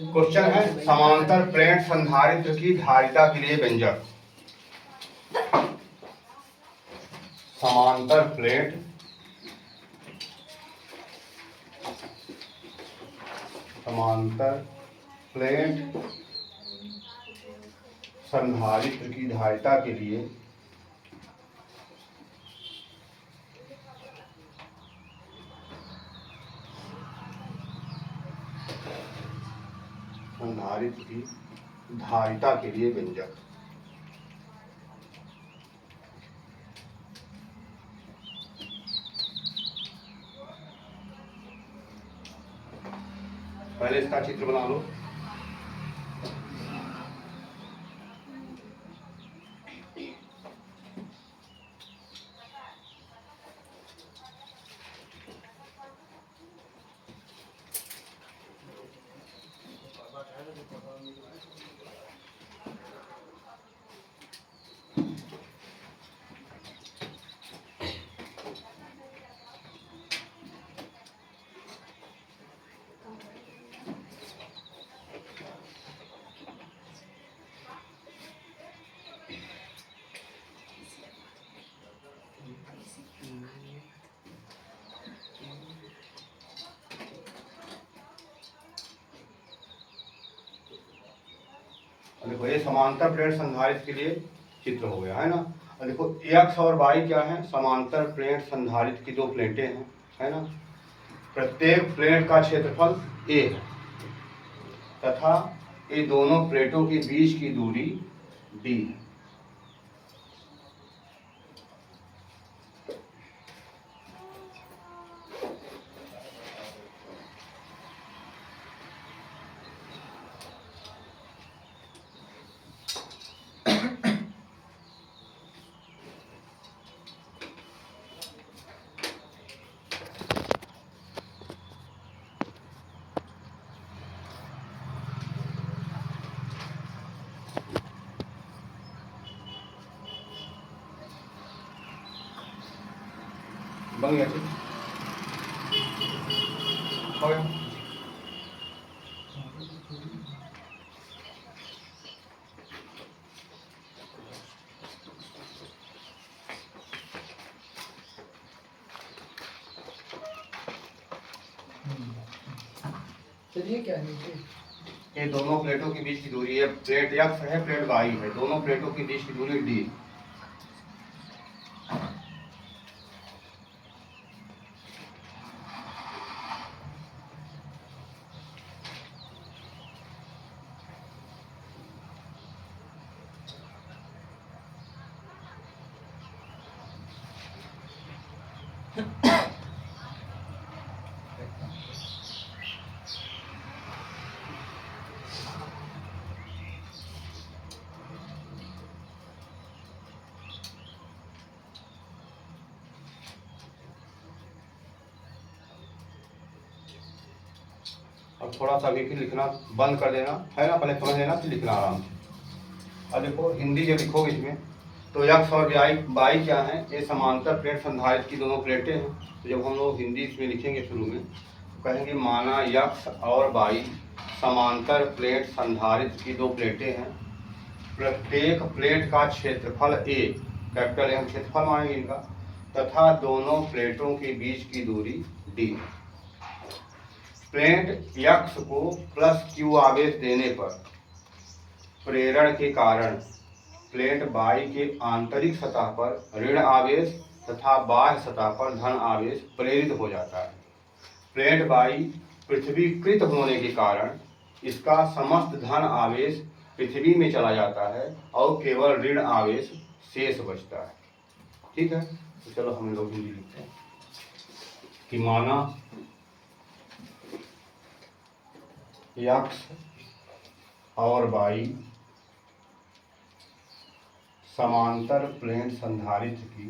Question है समांतर plate संधारित्र की धारिता के लिए व्यंजक। समांतर प्लेट संधारित्र की धारिता के लिए व्यंजक। पहले इसका चित्र बना लो। देखो ये समांतर प्लेट संधारित्र के लिए चित्र हो गया है ना। और देखो x और y क्या है, समांतर प्लेट संधारित्र की दो प्लेटें हैं, है ना। प्रत्येक प्लेट का क्षेत्रफल a है तथा ये दोनों प्लेटों के बीच की दूरी d है। बन गया हो गया। चलिए क्या है ये दोनों प्लेटों के बीच की दूरी है, प्लेट x है प्लेट y है, दोनों प्लेटों के बीच की दूरी d। अब थोड़ा सा अभी फिर लिखना बंद कर देना है ना, पहले समझ लेना फिर लिखना आराम से। अब देखो हिंदी जो लिखोगे इसमें तो x और y क्या है, ये समांतर प्लेट संधारित्र की दोनों प्लेटें हैं। तो जब हम लोग हिंदी इसमें लिखेंगे शुरू में तो कहेंगे माना x और y समांतर प्लेट संधारित्र की दो प्लेटें हैं। प्रत्येक प्लेट का क्षेत्रफल a, कैपिटल A हम क्षेत्रफल मानेंगे इनका, तथा दोनों प्लेटों के बीच की दूरी d। प्लेट x को प्लस q आवेश देने पर प्रेरण के कारण प्लेट y के आंतरिक सतह पर ऋण आवेश तथा बाह्य सतह पर धन आवेश प्रेरित हो जाता है। प्लेट y पृथ्वीकृत होने के कारण इसका समस्त धन आवेश पृथ्वी में चला जाता है और केवल ऋण आवेश शेष बचता है। ठीक है, तो चलो हम लोग हिंदी लिखते हैं कि माना x और y समांतर प्लेट संधारित्र की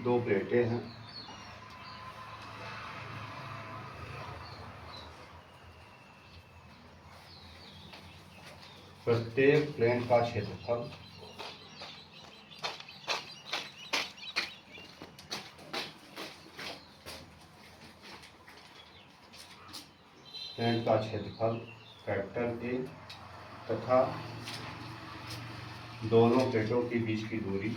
दो प्लेटें हैं। प्रत्येक प्लेट का क्षेत्रफल कैपिटल ए तथा दोनों प्लेटों के बीच की दूरी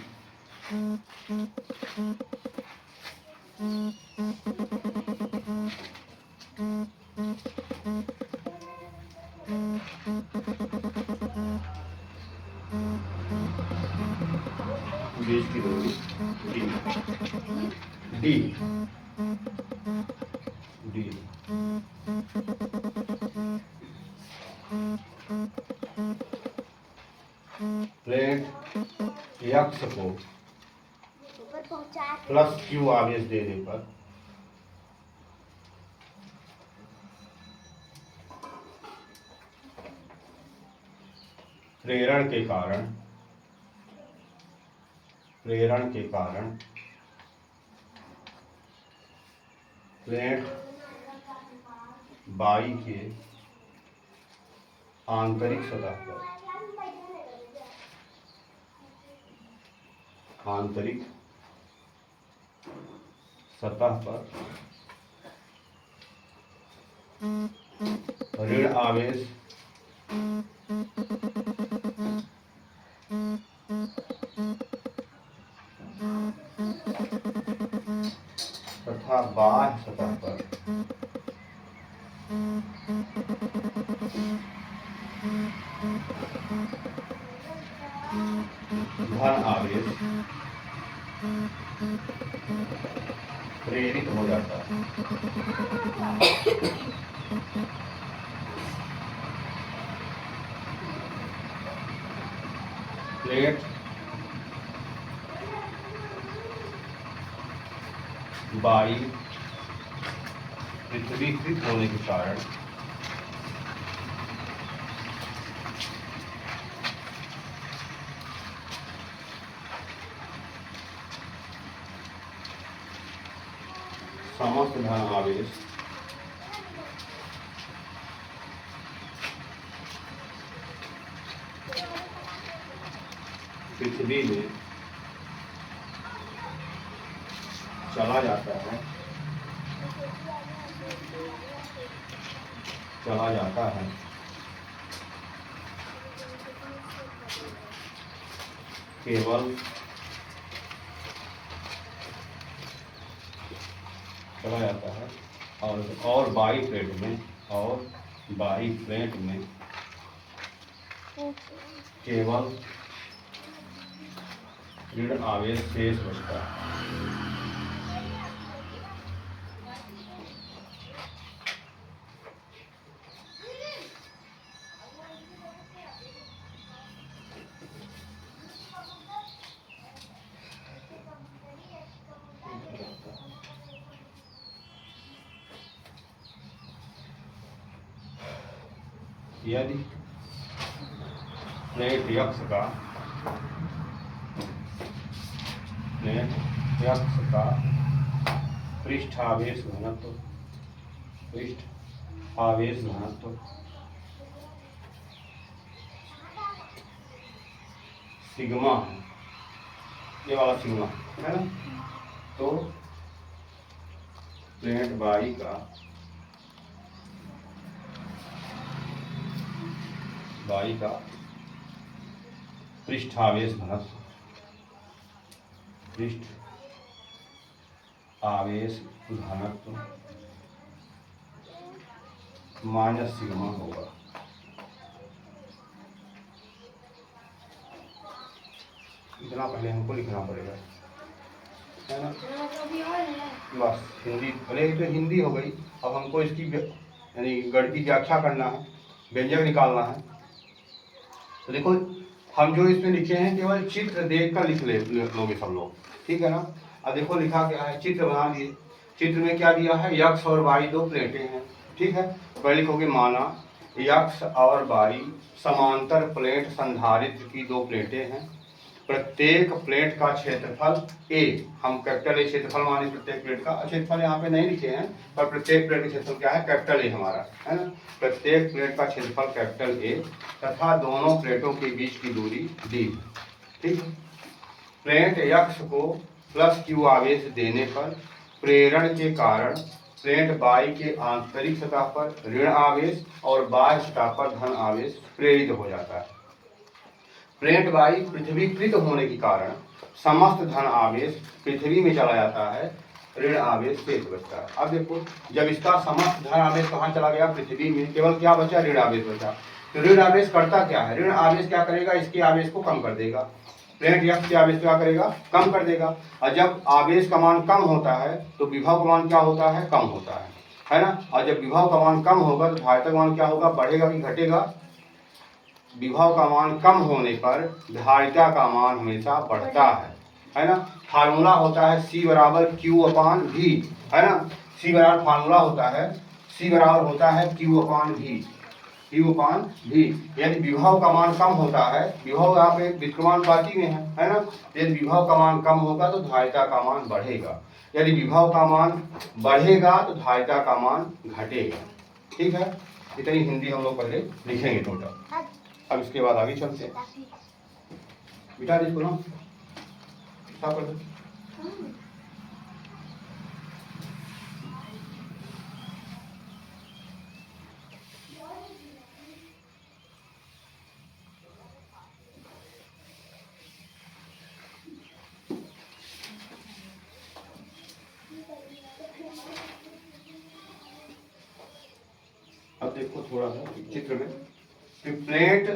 डी डी प्लेट यक्स को प्लस क्यू आवेश देने पर प्रेरण के कारण प्लेट बाई के आंतरिक सतह पर ऋण आवेश तथा बाह्य सतह पर धन आवेश प्रेरित हो जाता है। प्लेट बाई पृथ्वीकृत होने के कारण समस्त धन आवेश पृथ्वी में चला जाता है केवल चला जाता है और बाई प्लेट में केवल ऋण आवेश शेष बचता है। यदि प्लेट यक्स का पृष्ठ आवेश घनत्व सिग्मा है, ये वाला सिग्मा है ना, तो प्लेट बाई का पृष्ठ आवेश घनत्व माइनस सिग्मा होगा। इतना पहले हमको लिखना पड़ेगा, है ना। बस हिंदी, पहले तो हिंदी हो गई, अब हमको इसकी यानी गणित की व्याख्या करना है, व्यंजक निकालना है। तो देखो हम जो इसमें लिखे हैं केवल चित्र देख कर लिख लोगे सब लोग, ठीक है ना। अब देखो लिखा क्या है, चित्र बना लिए। चित्र में क्या दिया है, यक्स और वाई दो प्लेटें हैं, ठीक है। पहले लिखोगे माना यक्स और वाई समांतर प्लेट संधारित्र की दो प्लेटें हैं। प्रत्येक प्लेट का क्षेत्रफल ए, हम कैपिटल ए क्षेत्रफल माने प्रत्येक प्लेट का। क्षेत्रफल यहाँ पे नहीं लिखे हैं, पर प्रत्येक प्लेट का क्षेत्रफल क्या है, कैपिटल ए हमारा, है ना। प्रत्येक प्लेट का क्षेत्रफल कैपिटल ए तथा दोनों प्लेटों के बीच की दूरी डी। ठीक है। प्लेट यक्ष को प्लस क्यू आवेश देने पर प्रेरण के कारण प्लेट बाई के आंतरिक सतह पर ऋण आवेश और बाह्य सतह पर धन आवेश प्रेरित हो जाता है। प्लेट बाई पृथ्वीकृत होने के कारण समस्त धन आवेश पृथ्वी में चला जाता है, ऋण आवेश शेष बचता है। अब देखो, जब इसका समस्त धन आवेश कहाँ चला गया, पृथ्वी में, केवल क्या बचा, ऋण आवेश बचा। तो ऋण आवेश करता क्या है, ऋण आवेश क्या करेगा, इसके आवेश को कम कर देगा। प्लेट यक्ष के आवेश क्या करेगा, कम कर देगा। और जब आवेश का मान कम होता है तो विभव का मान क्या होता है, कम होता है ना। और जब विभव का मान कम होगा तो धारिता का मान क्या होगा, बढ़ेगा कि घटेगा। विभव का मान कम होने पर धारिता का मान हमेशा बढ़ता है ना। फार्मूला होता है C बराबर Q अपान V, है ना। C बराबर फार्मूला होता है, C बराबर होता है Q अपान V, Q अपान V। यदि विभव का मान कम होता है, विभव यहाँ पे विक्रमानुपाती में है ना। यदि विभव का मान कम होगा तो धारिता का मान बढ़ेगा, यदि विभव का मान बढ़ेगा तो धारिता का मान घटेगा। ठीक है, इतनी हिंदी हम लोग पहले लिखेंगे टोटल। अब इसके बाद आगे चलते हैं। बिठा दे इसको ना, साफ कर दो। अब देखो थोड़ा सा चित्र में कि प्लेट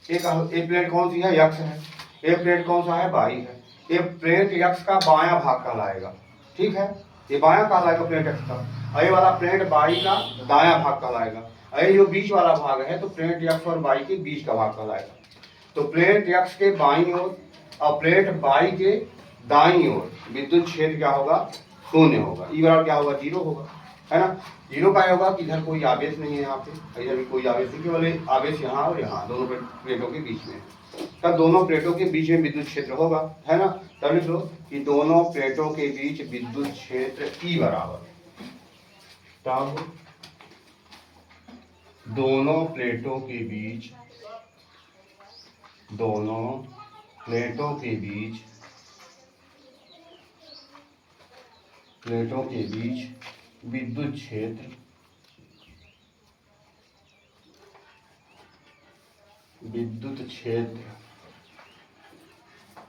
एक प्लेट कौन सी है, यक्ष है। एक प्लेट कौन सा है, बाई है। ये प्लेट यक्ष का बायां भाग कहलाएगा। ठीक है, ये बायां कहलाएगा प्लेट यक्ष का। ये वाला प्लेट बाई का दायां भाग कहलाएगा। ये जो बीच वाला भाग है तो प्लेट यक्ष और बाई के बीच का भाग कहलाएगा। तो प्लेट यक्ष के बाईं ओर और प्लेट बाई के दाईं ओर विद्युत क्षेत्र क्या होगा, शून्य होगा। ई बराबर क्या होगा, 0 होगा, है ना। 0 का होगा कि इधर कोई आवेश नहीं है, यहाँ पे इधर भी कोई आवेश नहीं, केवल आवेश यहाँ और यहाँ दोनों प्लेटों के बीच में। तब दोनों प्लेटों के बीच में विद्युत क्षेत्र होगा, है ना। तब लिख लो कि दोनों प्लेटों के बीच विद्युत क्षेत्र ई बराबर, तब दोनों प्लेटों के बीच विद्युत क्षेत्र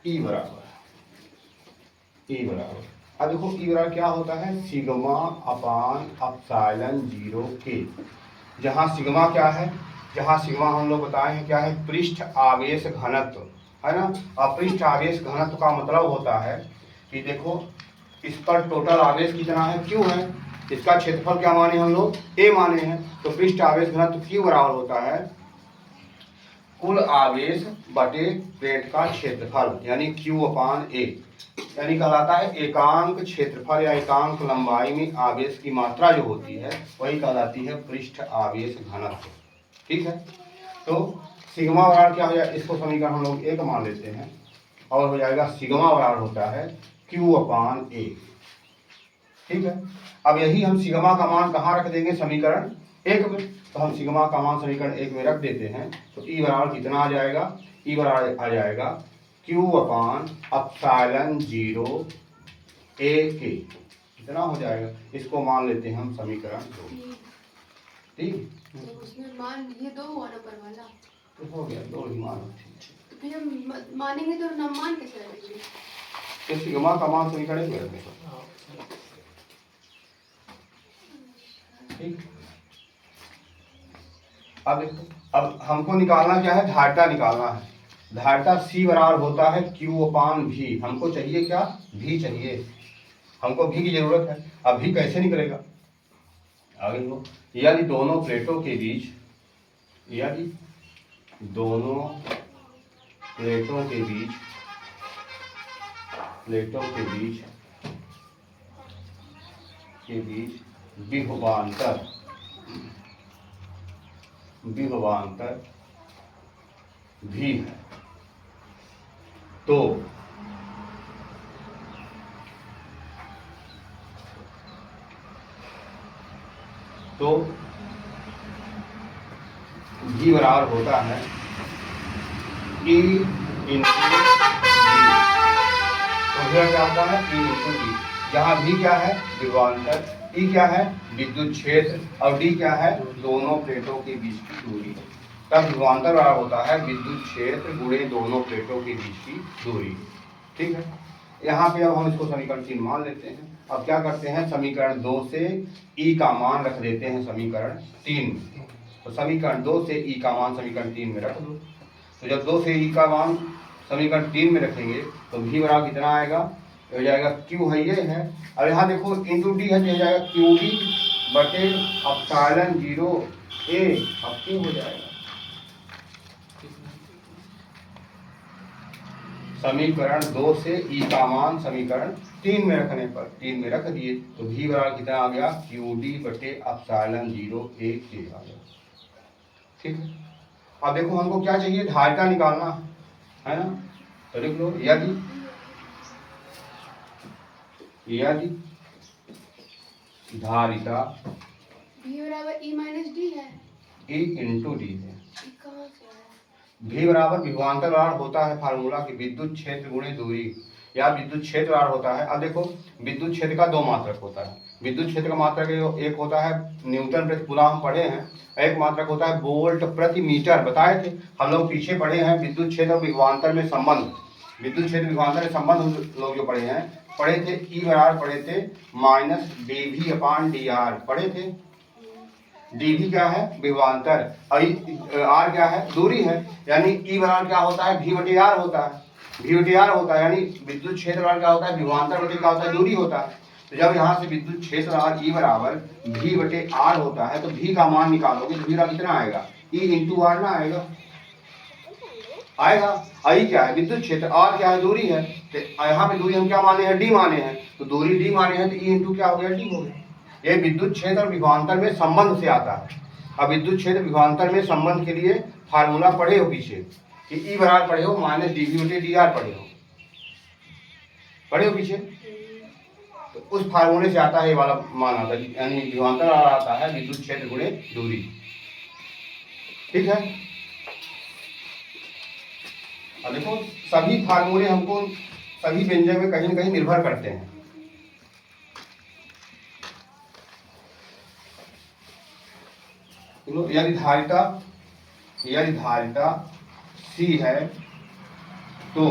ई बराबर। अब देखो ई बराबर क्या होता है, सिग्मा अपान एप्सिलॉन 0 के। जहाँ सिग्मा क्या है, जहाँ सिग्मा हम लोग बताए हैं क्या है, पृष्ठ आवेश घनत्व, है ना। और पृष्ठ आवेश घनत्व का मतलब होता है कि देखो इस पर टोटल आवेश कितना है, Q है। इसका क्षेत्रफल क्या माने हम लोग, A माने हैं। तो पृष्ठ आवेश घनत्व Q बराबर होता है कुल आवेश बटे प्लेट का क्षेत्रफल, यानी Q अपान A। यानी कहलाता है एकांक क्षेत्रफल या एकांक लंबाई में आवेश की मात्रा जो होती है वही कहलाती है पृष्ठ आवेश घनत्व। ठीक है, तो सिग्मा बराबर क्या हो जाएगा, इसको समीकरण हम लोग 1 मान लेते हैं और हो जाएगा सिग्मा बराबर होता है Q अपान A। ठीक है, अब यही हम सिग्मा का मान कहाँ रख देंगे, समीकरण 1 में। तो हम सिग्मा का मान समीकरण 1 में रख देते हैं। तो ई बराबर कितना आ जाएगा, ई बराबर आ जाएगा Q अपान एप्सिलॉन 0 A के, कितना हो जाएगा, इसको मान लेते हैं हम समीकरण 2। ठीक, तो उसमें मान ये 2 हुआ ना पर वाला, तो हो गया 2 ही मान। तो फिर हम मानेंगे तो ना मान कैसे रखेंगे, तो सिग्मा का मान समीकरण 1 में रख देंगे। ठीक, अब देखो, अब हमको निकालना क्या है, धारिता निकालना है। धारिता C बराबर होता है Q अपान V। हमको चाहिए क्या, V चाहिए, हमको V की जरूरत है। अब V कैसे निकलेगा, आगे लो, यदि दोनों प्लेटों के बीच विभवांतर V है। तो V बराबर होता है E इंटू तो क्या होता है E इंटू डी, जहाँ V क्या है विभवांतर, E क्या है विद्युत क्षेत्र और D क्या है दोनों प्लेटों के बीच की दूरी। तब विभवांतर बराबर होता है विद्युत क्षेत्र गुणे दोनों प्लेटों के बीच की दूरी। ठीक है, यहाँ पे अब हम इसको समीकरण 3 मान लेते हैं। अब क्या करते हैं, समीकरण 2 से E का मान रख देते हैं समीकरण 3 में। तो समीकरण 2 से E का मान समीकरण 3 में रख दो। तो जब 2 से E का मान समीकरण 3 में रखेंगे तो V बराबर कितना आएगा, हो जाएगा Q है ये है, और यहाँ देखो इंटू डी है तो हो जाएगा QD बटे एप्सिलॉन 0 A। अब Q हो जाएगा समीकरण 2 से E का मान समीकरण 3 में रखने पर 3 में रख दिए तो V बराबर कितना आ गया QD बटे एप्सिलॉन 0 A के आ गया। ठीक है, अब देखो हमको क्या चाहिए, धारिता निकालना है ना, तो लिख लो यदि धारिता V बराबर E माइनस डी है, E इंटू डी है। E कहाँ से आया? V बराबर विभवांतर बराबर होता है फार्मूला की विद्युत क्षेत्र गुणे दूरी, या विद्युत क्षेत्र बराबर होता है। अब देखो विद्युत क्षेत्र का दो मात्रक होता है, विद्युत क्षेत्र का मात्रक एक होता है न्यूटन प्रति कूलम पढ़े हैं, एक मात्रक होता है वोल्ट प्रति मीटर, बताए थे हम लोग पीछे पढ़े हैं। विद्युत क्षेत्र और विभवांतर में संबंध, विद्युत क्षेत्र विभवांतर में संबंध हम लोग जो पढ़े थे E बराबर पढ़े थे माइनस dV अपान dr पढ़े थे। dV क्या है विभवांतर, r क्या है दूरी है, यानी E बराबर क्या होता है V बटे R होता है, V बटे R होता है, यानी विद्युत क्षेत्र बराबर क्या होता है विभवांतर बटे क्या होता है दूरी होता है। तो जब यहाँ से विद्युत क्षेत्र बराबर E बराबर V बटे R होता है तो V का मान निकालोगे तो V बराबर कितना आएगा E इंटू R ना आएगा। I क्या है विद्युत क्षेत्र, R क्या है दूरी है, तो यहाँ पे दूरी हम क्या माने हैं D माने हैं, तो दूरी D माने हैं तो E इंटू क्या हो गया D हो गया। ये विद्युत क्षेत्र और विभवांतर में संबंध से आता है। अब विद्युत क्षेत्र विभवांतर में संबंध के लिए फार्मूला पढ़े हो पीछे कि E बराबर पढ़े हो माइनस dV बटे dr पढ़े हो पीछे, तो उस फार्मूले से आता है ये वाला मान आता है, यानी विभवांतर आता है विद्युत क्षेत्र गुणे दूरी। ठीक है, अब देखो सभी फार्मूले हमको सभी व्यंजक में कहीं न कहीं निर्भर करते हैं। यदि धारिता C है तो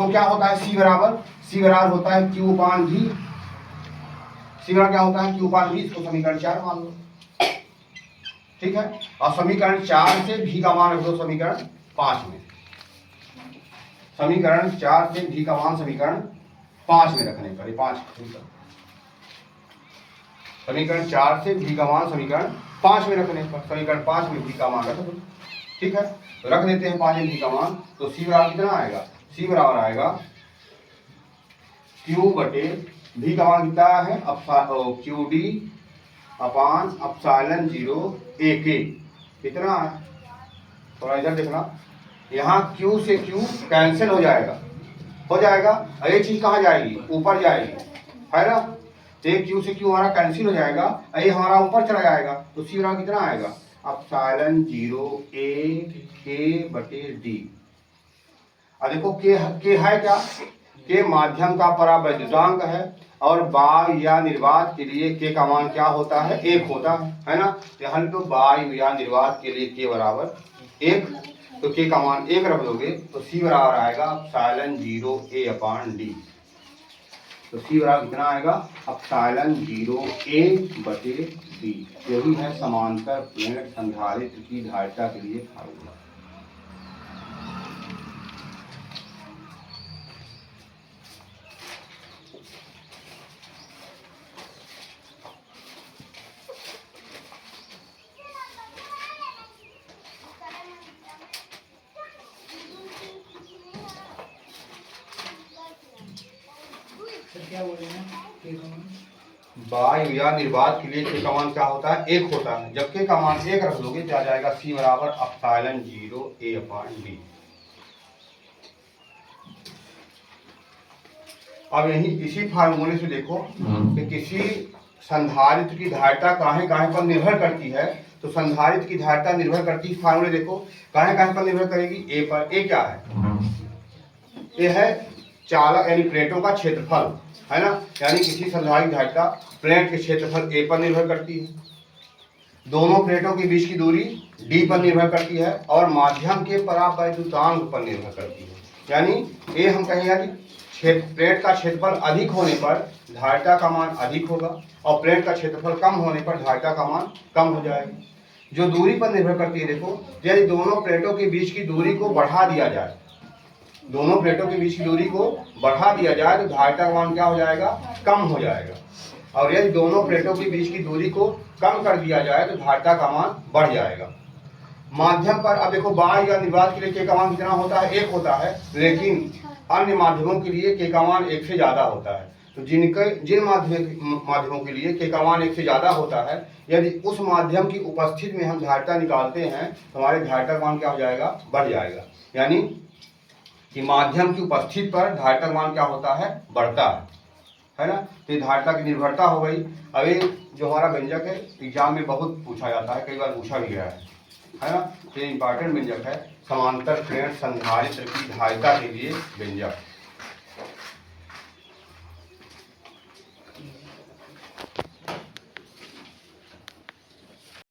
क्या होता है C बराबर होता है Q अपान V। C बराबर क्या होता है Q अपान V, इसको समीकरण 4 मान लो। ठीक है, और समीकरण 4 से V का मान रख दो समीकरण 5 में, समीकरण 4 से V का मान समीकरण 5 में रखने पर, 5 समीकरण 4 से V का मान समीकरण 5 में रखने पर, समीकरण 5 में V का मान रख दो। ठीक है, तो रख देते हैं 5 में V का मान, तो C बराबर कितना आएगा, C बराबर आएगा Q बटे V का मान कितना है QD अपान एप्सिलॉन 0 A के, कितना है थोड़ा इधर देखना, यहाँ Q से Q कैंसिल हो जाएगा और ये चीज कहाँ जाएगी ऊपर जाएगी है ना, तो Q से Q हमारा कैंसिल हो जाएगा, ये हमारा ऊपर चला जाएगा, तो C बराबर कितना आएगा एप्सिलॉन 0 A K बटे D। अब देखो K है क्या, K माध्यम का परावैद्युतांक है और वायु या निर्वात के लिए K का मान क्या होता है 1 होता है ना, यहाँ तो वायु या निर्वात के लिए K बराबर 1, तो K का मान 1 रख दोगे तो C बराबर आएगा एप्सिलॉन 0 A अपान D। तो C बराबर कितना आएगा एप्सिलॉन 0 A बटे D। यही है समांतर प्लेट संधारित्र की धारिता के लिए फार्मूला। क्या बोल रहे हैं, वायु या निर्वात के लिए K का मान क्या होता है 1 होता है, जब K का मान 1 रख दोगे तो आ जाएगा C बराबर एप्सिलॉन 0 A अपान D। अब यही इसी फार्मूले से देखो कि किसी संधारित्र की धारिता काहे काहे पर निर्भर करती है। तो संधारित्र की धारिता निर्भर करती है, फार्मूले देखो काहे काहे पर निर्भर करेगी, ए पर। ए क्या है, ये है चालक यानी प्लेटों का क्षेत्रफल, है ना। यानी किसी संधारित्र धारिता प्लेट के क्षेत्रफल ए पर निर्भर करती है, दोनों प्लेटों के बीच की दूरी डी पर निर्भर करती है और माध्यम के परावैद्युतांक पर निर्भर करती है। यानी ए हम कहेंगे कि प्लेट का क्षेत्रफल अधिक होने पर धारिता का मान अधिक होगा और प्लेट का क्षेत्रफल कम होने पर धारिता का मान कम हो जाएगा। जो दूरी पर निर्भर करती है देखो, यदि दोनों प्लेटों के बीच की दूरी को बढ़ा दिया जाए, दोनों प्लेटों के बीच की दूरी को बढ़ा दिया जाए तो धारिता का मान क्या हो जाएगा, कम हो जाएगा। और यदि दोनों प्लेटों के बीच की दूरी को कम कर दिया जाए तो धारिता का मान बढ़ जाएगा। माध्यम पर अब देखो बाह्य या निर्वात के लिए के का मान कितना होता है, 1 होता है, लेकिन अन्य माध्यमों के लिए के का मान 1 से ज़्यादा होता है। तो जिन माध्यमों के लिए के का मान 1 से ज़्यादा होता है, यदि उस माध्यम की उपस्थिति में हम धारिता निकालते हैं तो हमारे धारिता का मान क्या हो जाएगा, बढ़ जाएगा। यानी कि माध्यम की उपस्थिति पर धारिता का मान क्या होता है, बढ़ता है ना। तो ये धारिता की निर्भरता हो गई। अब ये जो हमारा व्यंजक है एग्जाम में बहुत पूछा जाता है, कई बार पूछा भी गया है ना। तो ये इंपॉर्टेंट व्यंजक है, समांतर प्लेट संधारित्र की धारिता के लिए व्यंजक।